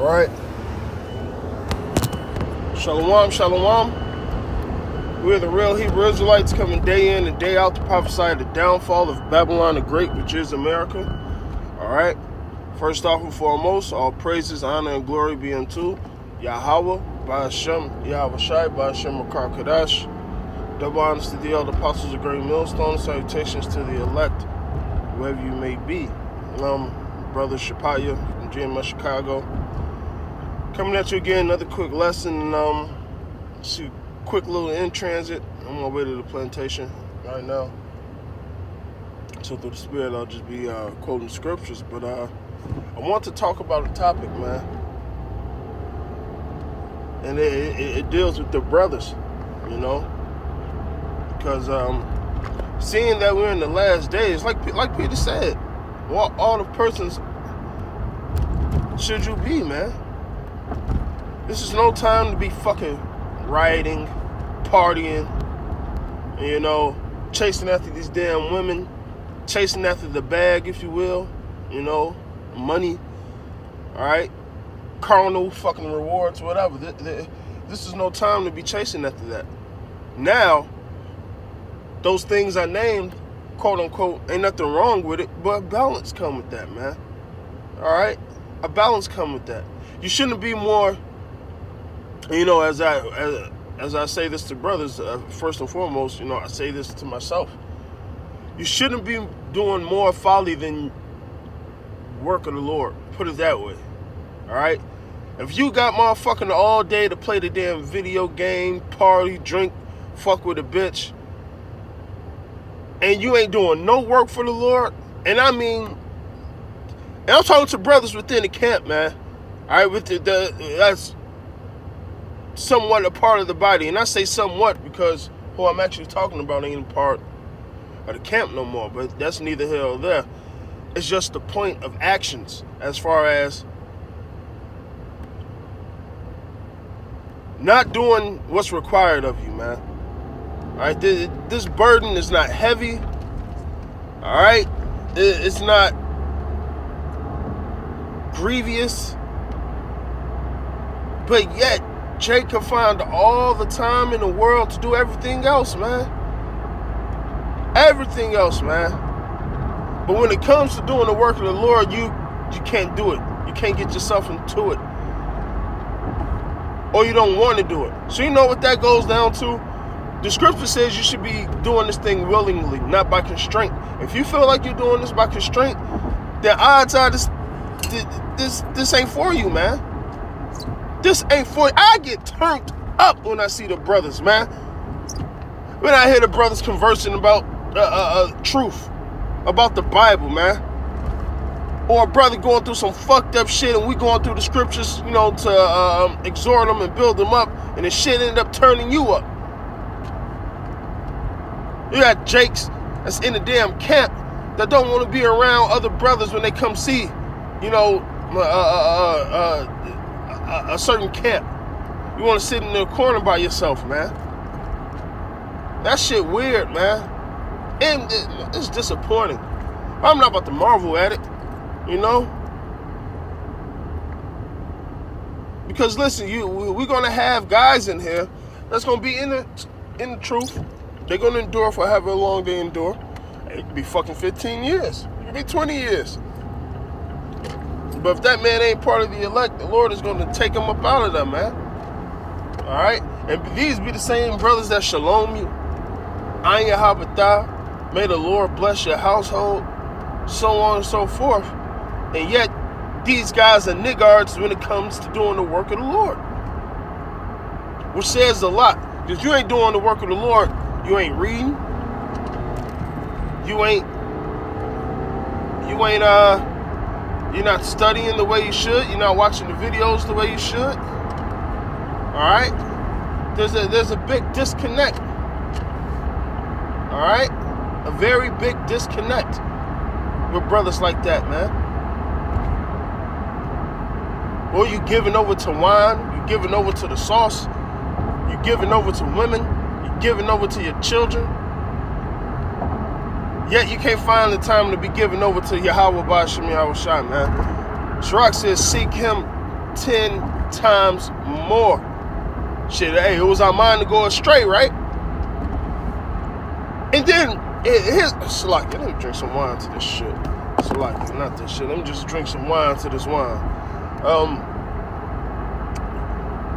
Alright. Shalom, shalom. We're the real Hebrew Israelites coming day in and day out to prophesy the downfall of Babylon the Great, which is America. Alright. First off and foremost, all praises, honor, and glory be unto Yahweh, by Ahchyam, Yahweh Shai, by Ahchyam Makar Kadash. Double honors to the elder apostles of Great Millstone. Salutations to the elect, wherever you may be. Brother Shapatyah from GMS Chicago. Coming at you again, another quick lesson. See, quick little in transit. I'm on my way to the plantation right now. So through the spirit, I'll just be quoting scriptures. But I want to talk about a topic, man. And it deals with the brothers, you know. Because seeing that we're in the last days, like Peter said, what all the persons should you be, man? This is no time to be fucking rioting, partying, you know, chasing after these damn women, chasing after the bag, if you will, you know, money, all right, carnal fucking rewards, whatever. This is no time to be chasing after that. Now, those things I named, quote unquote, ain't nothing wrong with it, but a balance come with that, man. All right, a balance come with that. You shouldn't be more, you know, as I say this to brothers, first and foremost, you know, I say this to myself. You shouldn't be doing more folly than work of the Lord. Put it that way. All right. If you got motherfucking all day to play the damn video game, party, drink, fuck with a bitch, and you ain't doing no work for the Lord, and I mean, and I'm talking to brothers within the camp, man. All right, with that's somewhat a part of the body, and I say somewhat because who I'm actually talking about ain't a part of the camp no more. But that's neither here nor there. It's just the point of actions as far as not doing what's required of you, man. All right, this burden is not heavy. All right, it's not grievous, but yet Jake can find all the time in the world to do everything else, man. Everything else, man. But when it comes to doing the work of the Lord, you can't do it. You can't get yourself into it, or you don't want to do it. So you know what that goes down to? The scripture says you should be doing this thing willingly, not by constraint. If you feel like you're doing this by constraint, then odds are this ain't for you, man. This ain't for you. I get turned up when I see the brothers, man. When I hear the brothers conversing about truth, about the Bible, man. Or a brother going through some fucked up shit and we going through the scriptures, you know, to exhort them and build them up, and the shit ended up turning you up. You got Jakes that's in the damn camp that don't want to be around other brothers when they come see, you know, a certain camp. You want to sit in the corner by yourself, man. That shit weird, man. And it's disappointing. I'm not about to marvel at it, you know. Because listen, we're gonna have guys in here that's gonna be in the truth. They're gonna endure for however long they endure. It could be fucking 15 years. It could be 20 years. But if that man ain't part of the elect, the Lord is going to take him up out of them, man. All right? And these be the same brothers that shalom you. Ayin Shapatyah. May the Lord bless your household. So on and so forth. And yet, these guys are niggards when it comes to doing the work of the Lord. Which says a lot. Because you ain't doing the work of the Lord, you ain't reading. You're not studying the way you should. You're not watching the videos the way you should. All right? There's a big disconnect. All right? A very big disconnect with brothers like that, man. Or you giving over to wine. You're giving over to the sauce. You're giving over to women. You're giving over to your children. Yet you can't find the time to be given over to Yahweh by Hashem Yahweh Shai, man. Sirach says, seek him 10 times more. Shit, hey, it was our mind to go astray, right? And then, it's like, let me drink some wine to this shit. It's like, not this shit. Let me just drink some wine to this wine.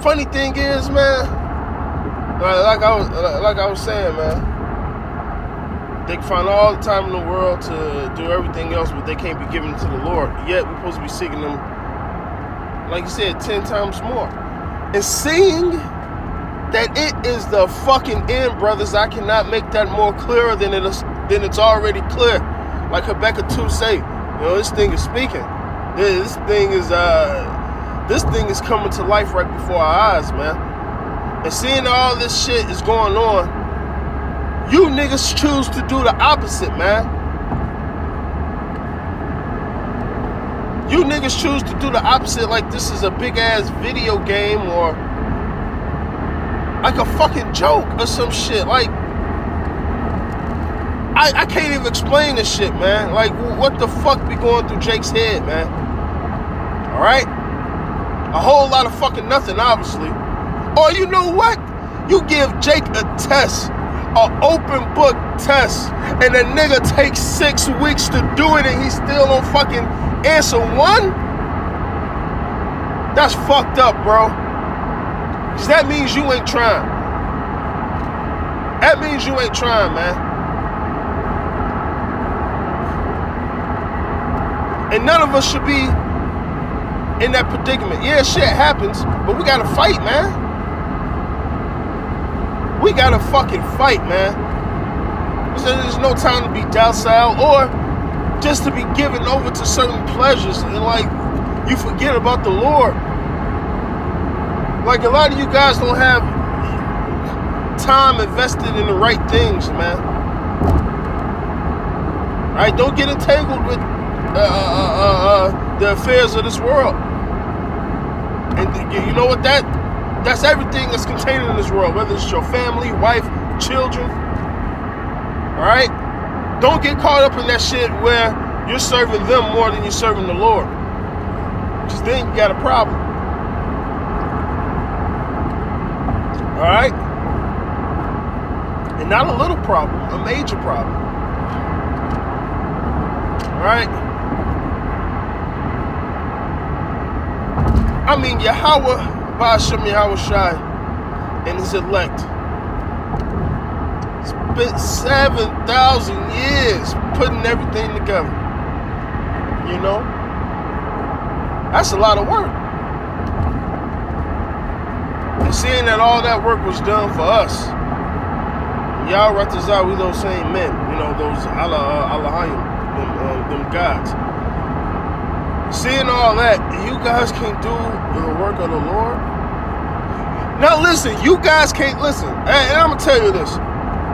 Funny thing is, man, like I was saying, man, they can find all the time in the world to do everything else, but they can't be given to the Lord. Yet we're supposed to be seeking them, like you said, 10 times more. And seeing that it is the fucking end, brothers, I cannot make that more clearer than it's already clear. Like Habakkuk 2 say, you know, this thing is speaking. This thing is coming to life right before our eyes, man. And seeing all this shit is going on, you niggas choose to do the opposite, man. You niggas choose to do the opposite like this is a big ass video game or like a fucking joke or some shit. Like, I can't even explain this shit, man. Like, what the fuck be going through Jake's head, man? Alright? A whole lot of fucking nothing, obviously. Or you know what? You give Jake a test, an open book test, and a nigga takes 6 weeks to do it and he still don't fucking answer one? That's fucked up, bro. Because that means you ain't trying. That means you ain't trying, man. And none of us should be in that predicament. Yeah, shit happens, but we gotta fight, man. We gotta fucking fight, man. There's no time to be docile or just to be given over to certain pleasures and like you forget about the Lord. Like a lot of you guys don't have time invested in the right things, man. Right? Don't get entangled with the affairs of this world. And you know what? That's everything that's contained in this world, whether it's your family, wife, children. Alright? Don't get caught up in that shit where you're serving them more than you're serving the Lord. Because then you got a problem. Alright? And not a little problem, a major problem. Alright? I mean, Yahweh, Ahchyam Yahweh Shai, and his elect spent 7,000 years putting everything together. You know? That's a lot of work. And seeing that all that work was done for us, Y'all Ratazah, we those same men, you know, those Ahchyam, them gods. Seeing all that, you guys can't do the work of the Lord. Now listen, you guys can't listen. And I'm gonna tell you this.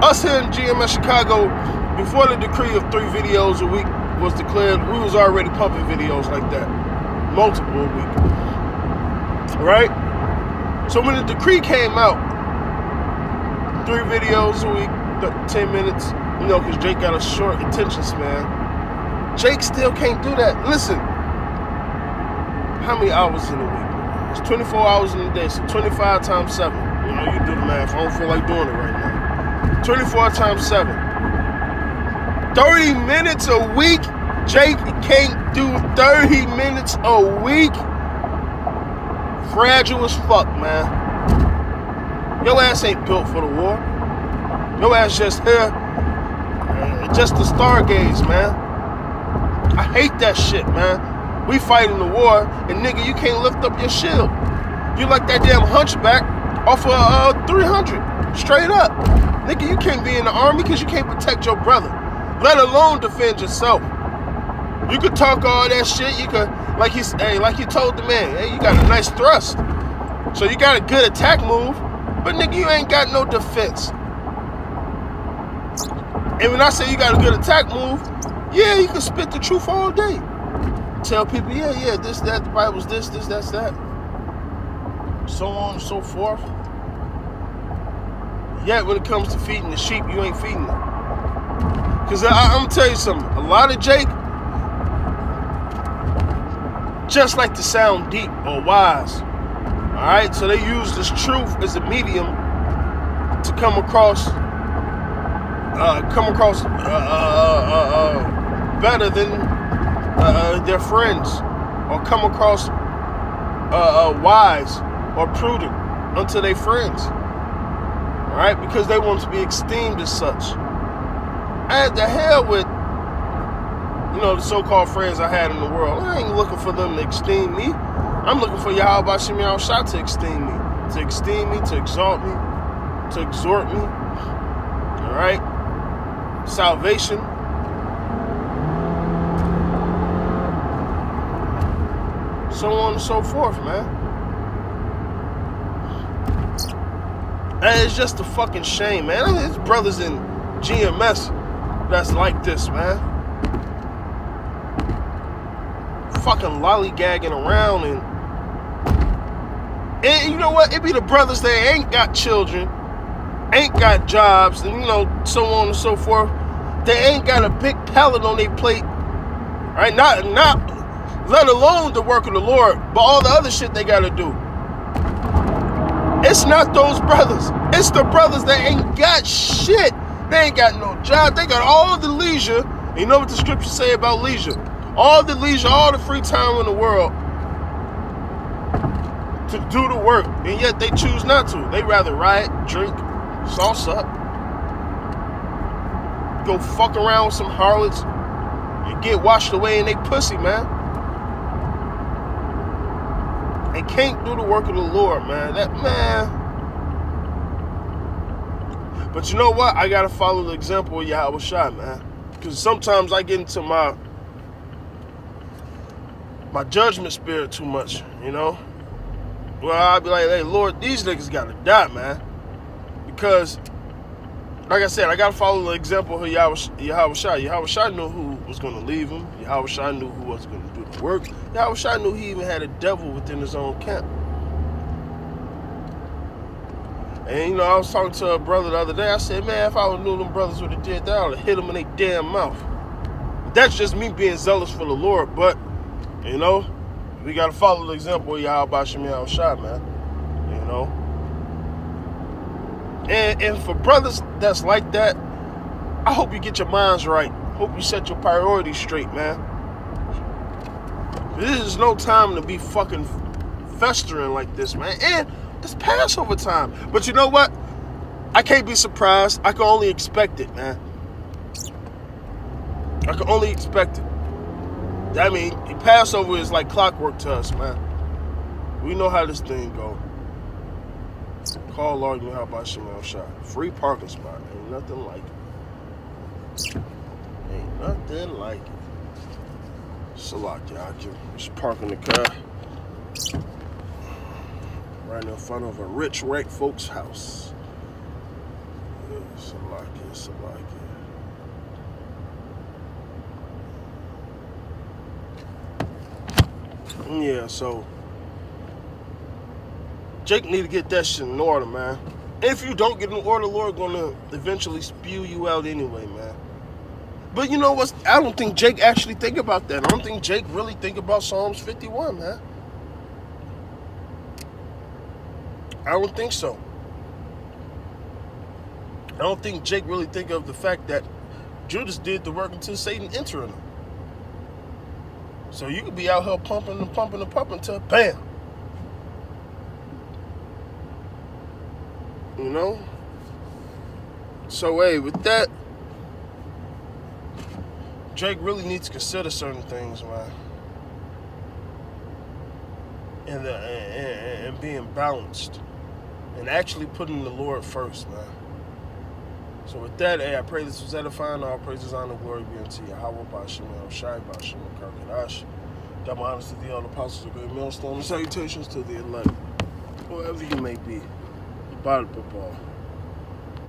Us here in GMS Chicago, before the decree of 3 videos a week was declared, we was already pumping videos like that. Multiple a week. Right? So when the decree came out, 3 videos a week, 10 minutes, you know, because Jake got a short attention span. Jake still can't do that. Listen, how many hours in a week? It's 24 hours in a day, so 25 times 7. You know, you do the math. I don't feel like doing it right now. 24 times 7. 30 minutes a week? Jake can't do 30 minutes a week? Fragile as fuck, man. Your ass ain't built for the war. Your ass just here, just to stargaze, man. I hate that shit, man. We fighting the war, and nigga, you can't lift up your shield. You like that damn hunchback off of 300, straight up. Nigga, you can't be in the army because you can't protect your brother, let alone defend yourself. You could talk all that shit. You could, like he told the man, hey, you got a nice thrust, so you got a good attack move, but nigga, you ain't got no defense. And when I say you got a good attack move, yeah, you can spit the truth all day. Tell people, yeah, this, that, the Bible's this, that's that. So on and so forth. Yet when it comes to feeding the sheep, you ain't feeding them. Because I'm going to tell you something. A lot of Jake just like to sound deep or wise. All right, so they use this truth as a medium to come across better than their friends, or come across wise or prudent unto their friends. All right, because they want to be esteemed as such. And the hell with, you know, the so-called friends I had in the world. I ain't looking for them to esteem me. I'm looking for Yahweh Shem Yahushua to esteem me, to exalt me, to exhort me. All right, salvation. So on and so forth, man. And it's just a fucking shame, man. There's brothers in GMS that's like this, man. Fucking lollygagging around and you know what? It be the brothers that ain't got children, ain't got jobs, and you know, so on and so forth. They ain't got a big pallet on their plate, right? Not let alone the work of the Lord, but all the other shit they gotta do. It's not those brothers. It's the brothers that ain't got shit. They ain't got no job. They got all the leisure. You know what the scriptures say about leisure? All the leisure, all the free time in the world to do the work, and yet they choose not to. They rather riot, drink, sauce up, go fuck around with some harlots, and get washed away in they pussy, man. They can't do the work of the Lord, man. But you know what? I gotta follow the example of Yahweh Shai, man. Because sometimes I get into my judgment spirit too much, you know? Well, I'll be like, hey, Lord, these niggas gotta die, man. Because, like I said, I gotta follow the example of Yahweh Shai. Yahweh Shai knew who was gonna leave him. Yahweh Shai knew who was gonna do the work. Yahweh Shai knew he even had a devil within his own camp. And, you know, I was talking to a brother the other day. I said, man, if I would knew them brothers would have did that, I would have hit them in their damn mouth. But that's just me being zealous for the Lord. But, you know, we got to follow the example of Yahweh Shem Yahushua, man. You know? And for brothers that's like that, I hope you get your minds right. Hope you set your priorities straight, man. This is no time to be fucking festering like this, man. And it's Passover time. But you know what? I can't be surprised. I can only expect it, man. I can only expect it. I mean, Passover is like clockwork to us, man. We know how this thing go. Call Lord Yahweh Shem Yahushua. Free parking spot. Ain't nothing like it. Ain't nothing like it. Shapatyah, Ahchyam. Just parking the car right in front of a rich white folks' house. Yeah, Shapatyah. Yeah, so Jake need to get that shit in order, man. And if you don't get in order, Lord gonna eventually spew you out anyway, man. But you know what? I don't think Jake actually think about that. I don't think Jake really think about Psalms 51, man. I don't think so. I don't think Jake really think of the fact that Judas did the work until Satan entered him. So you could be out here pumping until bam. You know? So hey, with that, Jake really needs to consider certain things, man. And being balanced. And actually putting the Lord first, man. So with that, hey, I pray this was edifying. All praises, honor, glory be unto Yahweh, Ba'ashem, El-Shai, Ba'ashem, Karkadash. Got my honors to the other apostles of great millstone. Salutations to the elect, whoever you may be. Bada ball.